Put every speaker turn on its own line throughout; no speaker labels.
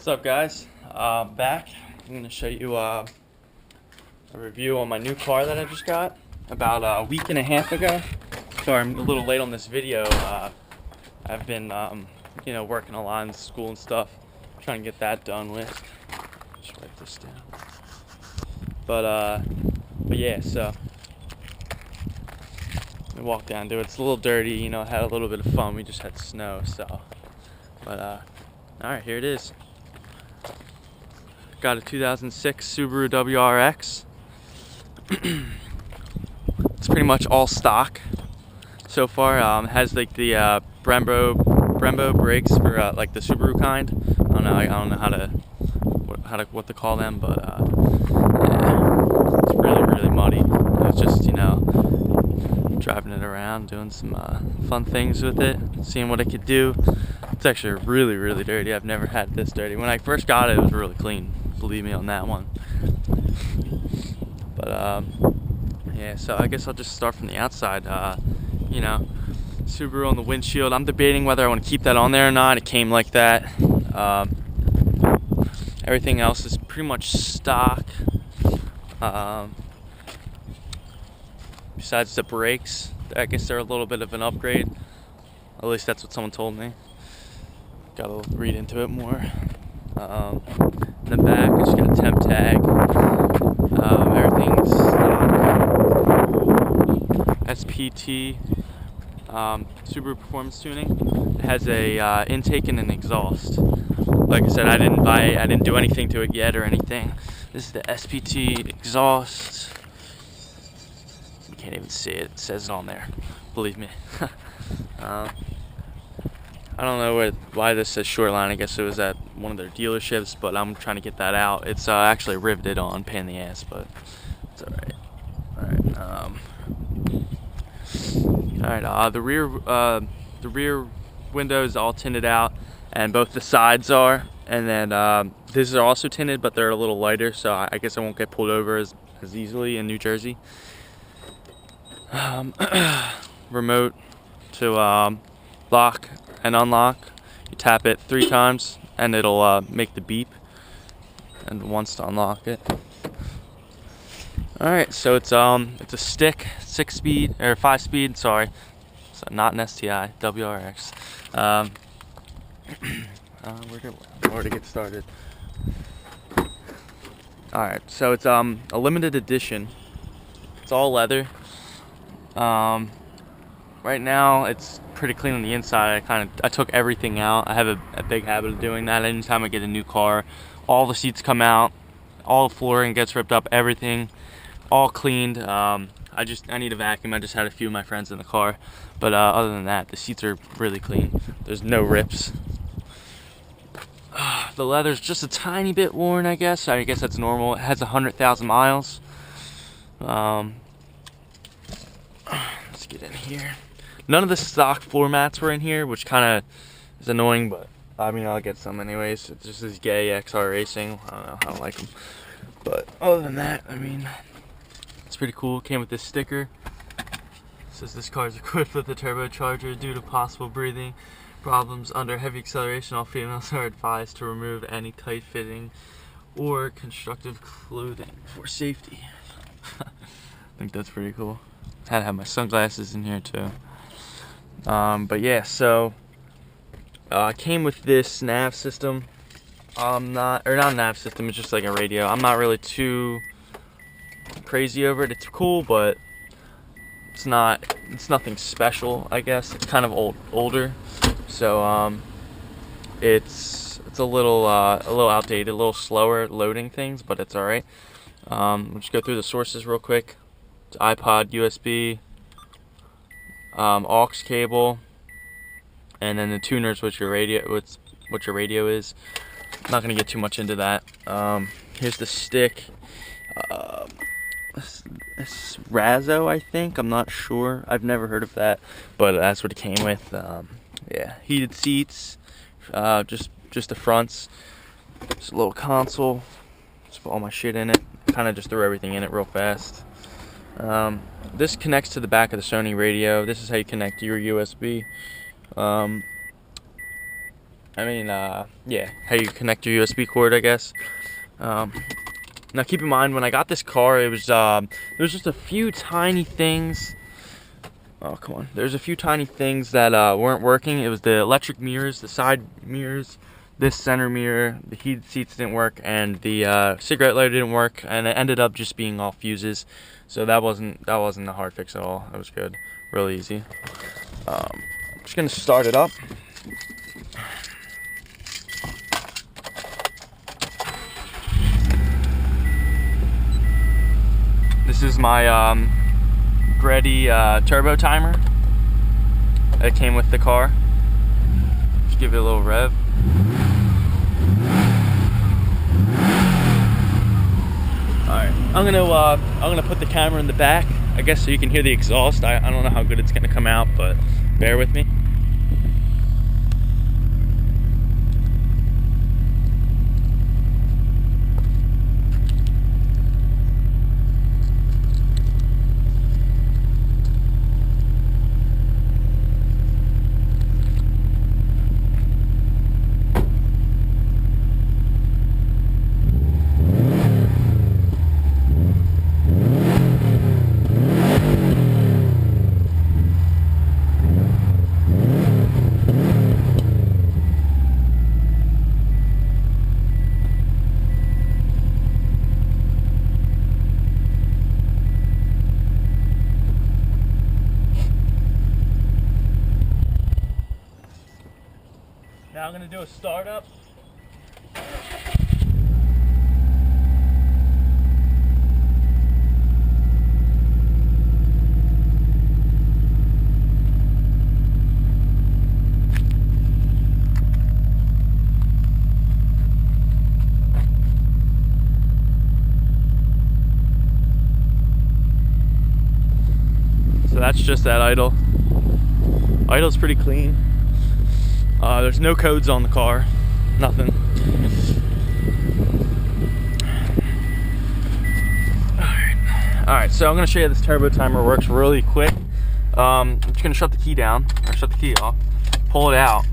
What's up, guys? Back. I'm going to show you a review on my new car that I just got about a week and a half ago. Sorry, I'm a little late on this video. I've been, working a lot in school and stuff, trying to get that done with. Just write this down. But yeah, so we walked down to it. It's a little dirty, had a little bit of fun. We just had snow, so. But alright, here it is. Got a 2006 Subaru WRX. It's pretty much all stock so far. It has like the Brembo brakes for like the Subaru kind. I don't know what to call them, but yeah, it's really muddy. It's just driving it around, doing some fun things with it, seeing what it could do. It's actually really dirty. I've never had this dirty. When I first got it, it was really clean. Believe me on that one. But yeah, so I guess I'll just start from the outside. Subaru on the windshield. I'm debating whether I want to keep that on there or not. It came like that. Everything else is pretty much stock. Besides the brakes, I guess they're a little bit of an upgrade. At least that's what someone told me. Gotta read into it more. In the back, I just got a temp tag. Everything's Spt Subaru Performance Tuning. It has a intake and an exhaust. Like I said, I didn't do anything to it yet or anything. This is the Spt Exhaust. You can't even see it. It says it on there. Believe me. I don't know why this says Shoreline. I guess it was at one of their dealerships, but I'm trying to get that out. It's actually riveted on, pain in the ass, but it's alright. Alright, the rear windows all tinted out, and both the sides are, and then these are also tinted, but they're a little lighter, so I guess I won't get pulled over as easily in New Jersey. Remote to lock and unlock. You tap it 3 times and it'll make the beep, and once to unlock it. Alright, so it's a stick, 6-speed or 5-speed, sorry. So not an STI, WRX. Where to get started? Alright, so it's a limited edition. It's all leather. Right now it's pretty clean on the inside. I took everything out. I have a big habit of doing that anytime I get a new car. All the seats come out, all the flooring gets ripped up, everything all cleaned. I need a vacuum. I just had a few of my friends in the car, but other than that, the seats are really clean. There's no rips. The leather's just a tiny bit worn, I guess that's normal. It has 100,000 miles. Let's get in here. None of the stock floor mats were in here, which kind of is annoying, but I mean, I'll get some anyways. It's just this gay XR Racing. I don't know, I don't like them. But other than that, I mean, it's pretty cool. Came with this sticker. It says this car is equipped with a turbocharger. Due to possible breathing problems under heavy acceleration, all females are advised to remove any tight-fitting or constructive clothing for safety. I think that's pretty cool. Had to have my sunglasses in here too. But yeah, so I came with this nav system. Not a nav system, it's just like a radio. I'm not really too crazy over it. It's cool, but it's nothing special, I guess. It's kind of older. So it's a little outdated, a little slower loading things, but it's alright. We'll just go through the sources real quick. It's iPod, USB, aux cable, and then the tuners, which your radio is. I'm not gonna get too much into that. Here's the stick. It's Razzo, I think. I'm not sure. I've never heard of that, but that's what it came with. Yeah, heated seats. Just the fronts. Just a little console. Just put all my shit in it. Kind of just threw everything in it real fast. This connects to the back of the Sony radio. This is how you connect to your USB. Yeah, how you connect your USB cord, I guess. Now keep in mind, when I got this car, it was there's just a few tiny things. Oh, come on. There's a few tiny things that weren't working. It was the electric mirrors, the side mirrors, this center mirror, the heated seats didn't work, and the cigarette lighter didn't work, and it ended up just being all fuses. So that wasn't a hard fix at all. That was good, real easy. I'm just gonna start it up. This is my Greddy turbo timer that came with the car. Just give it a little rev. Alright, I'm gonna put the camera in the back, I guess, so you can hear the exhaust. I don't know how good it's gonna come out, but bear with me. Now I'm going to do a startup. So that's just that idle. Idle's pretty clean. There's no codes on the car, nothing. Alright, so I'm going to show you how this turbo timer works really quick. I'm just going to shut the key down, or shut the key off, pull it out,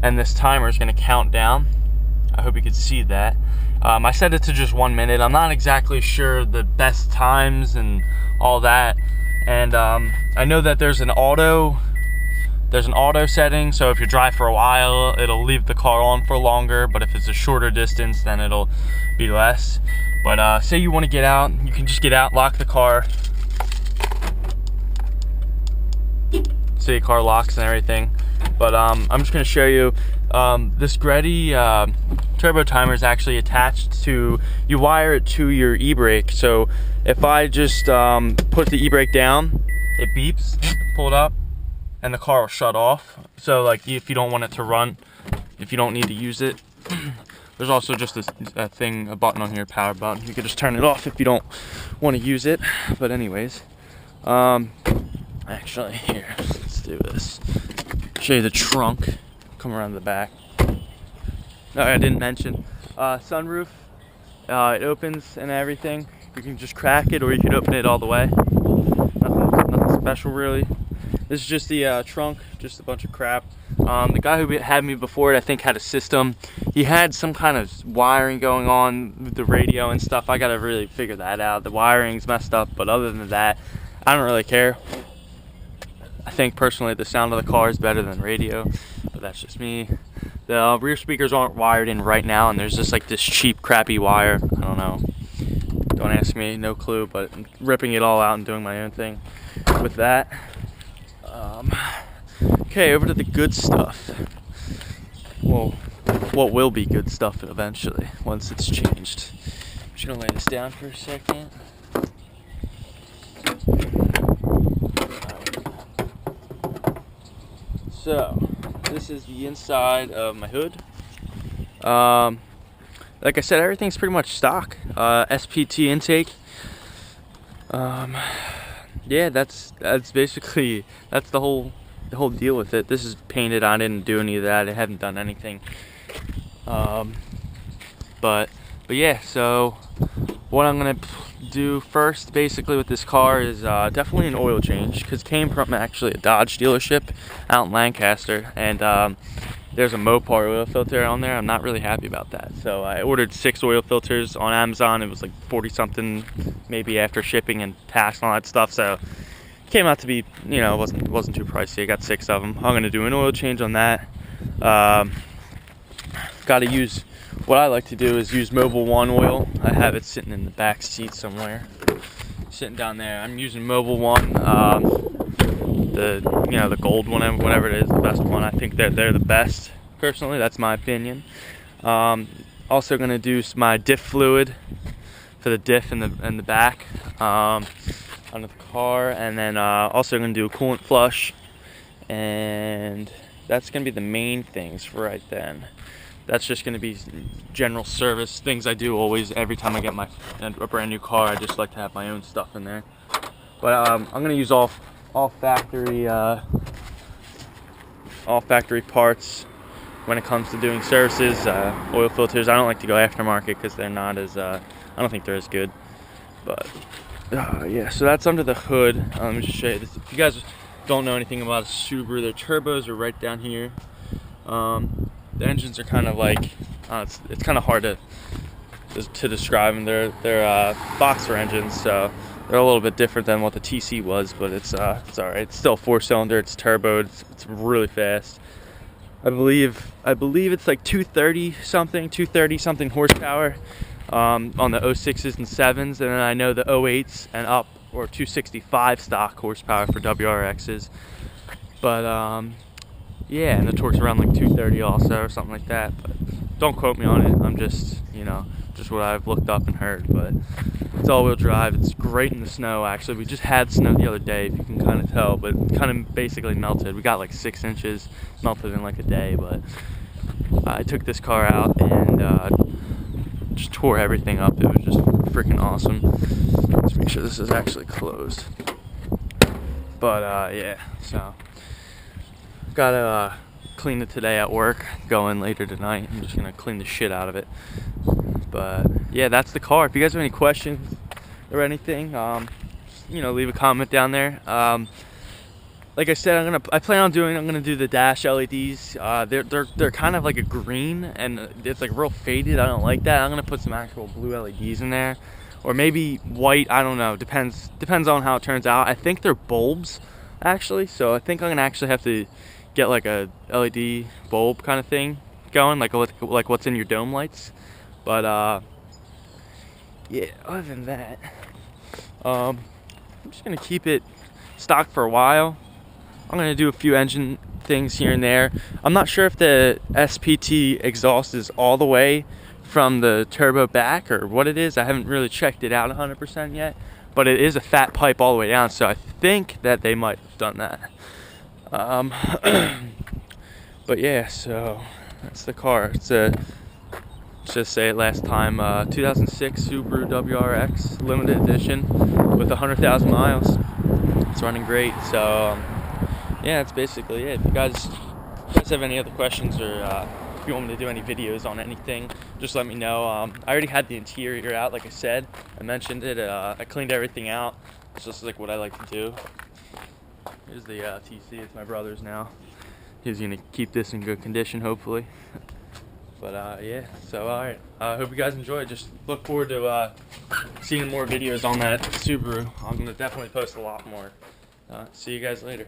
and this timer is going to count down. I hope you can see that. I set it to just 1 minute. I'm not exactly sure the best times and all that. And I know that there's an auto setting, so if you drive for a while, it'll leave the car on for longer, but if it's a shorter distance, then it'll be less. But say you want to get out, you can just get out, lock the car. So your car locks and everything. But I'm just going to show you, this Greddy turbo timer is actually attached to, you wire it to your e-brake. So if I just put the e-brake down, it beeps, pull it up, and the car will shut off. So like if you don't want it to run, if you don't need to use it, there's also just a button on here, power button. You can just turn it off if you don't want to use it. But anyways, actually here, let's do this. Show you the trunk. Come around the back. Oh, I didn't mention sunroof. It opens and everything. You can just crack it, or you can open it all the way. Nothing special really. This is just the trunk, just a bunch of crap. The guy who had me before it, I think, had a system. He had some kind of wiring going on with the radio and stuff. I gotta really figure that out. The wiring's messed up, but other than that, I don't really care. I think personally the sound of the car is better than radio, but that's just me. The rear speakers aren't wired in right now, and there's just like this cheap, crappy wire. I don't know. Don't ask me, no clue, but I'm ripping it all out and doing my own thing with that. Okay, over to the good stuff. Well, what will be good stuff eventually, once it's changed. I'm just gonna lay this down for a second. So, this is the inside of my hood. Like I said, everything's pretty much stock. SPT intake. Yeah, that's basically, that's the whole deal with it. This is painted. I didn't do any of that. I haven't done anything. But yeah, so what I'm gonna do first basically with this car is definitely an oil change, because it came from actually a Dodge dealership out in Lancaster, and there's a Mopar oil filter on there. I'm not really happy about that. So I ordered 6 oil filters on Amazon. It was like 40 something, maybe after shipping and tax and all that stuff. So it came out to be, you know, it wasn't too pricey. I got 6 of them. I'm gonna do an oil change on that. Got to use, what I like to do is use Mobil 1 oil. I have it sitting in the back seat somewhere, sitting down there. I'm using Mobil 1, the gold one, whatever it is, the best one. I think that they're the best, personally. That's my opinion. Also gonna do my diff fluid for the diff in the back under the car, and then also gonna do a coolant flush, and that's gonna be the main things for right then. That's just going to be general service things I do always every time I get a brand new car. I just like to have my own stuff in there. But I'm going to use all factory parts when it comes to doing services. Oil filters, I don't like to go aftermarket because they're not as I don't think they're as good. But yeah, so that's under the hood. Let me just show you this. If you guys don't know anything about a Subaru, their turbos are right down here. The engines are kind of like, it's kind of hard to describe them. They're boxer engines, so they're a little bit different than what the TC was, but it's all right. It's still 4-cylinder. It's turboed. It's really fast. I believe it's like 230 something horsepower on the 06s and 7s, and then I know the 08s and up, or 265 stock horsepower for WRXs. But yeah, and the torque's around like 230 also, or something like that. But don't quote me on it. I'm just, just what I've looked up and heard. But it's all-wheel drive. It's great in the snow, actually. We just had snow the other day, if you can kind of tell, but it kind of basically melted. We got like 6 inches, melted in like a day. But I took this car out and just tore everything up. It was just freaking awesome. Let's make sure this is actually closed. But yeah, so gotta clean it today at work. Going later tonight. I'm just gonna clean the shit out of it. But yeah, that's the car. If you guys have any questions or anything, leave a comment down there. Like I said, I plan on I'm gonna do the dash LEDs. They're kind of like a green, and it's like real faded. I don't like that. I'm gonna put some actual blue LEDs in there, or maybe white. I don't know. Depends on how it turns out. I think they're bulbs, actually. So I think I'm gonna actually have to get like a LED bulb kind of thing going, like what's in your dome lights. But yeah, other than that, I'm just gonna keep it stock for a while. I'm gonna do a few engine things here and there. I'm not sure if the Spt exhaust is all the way from the turbo back or what it is. I haven't really checked it out 100% yet, but it is a fat pipe all the way down, so I think that they might have done that. But yeah, so that's the car. It's let's just say it last time, 2006 Subaru WRX limited edition with 100,000 miles. It's running great. So yeah, that's basically it. If you guys have any other questions, or if you want me to do any videos on anything, just let me know. I already had the interior out, like I said. I mentioned it. I cleaned everything out. It's just like what I like to do. Here's the TC. It's my brother's now. He's gonna keep this in good condition, hopefully. But yeah, so alright. I hope you guys enjoyed. Just look forward to seeing more videos on that Subaru. I'm gonna definitely post a lot more. See you guys later.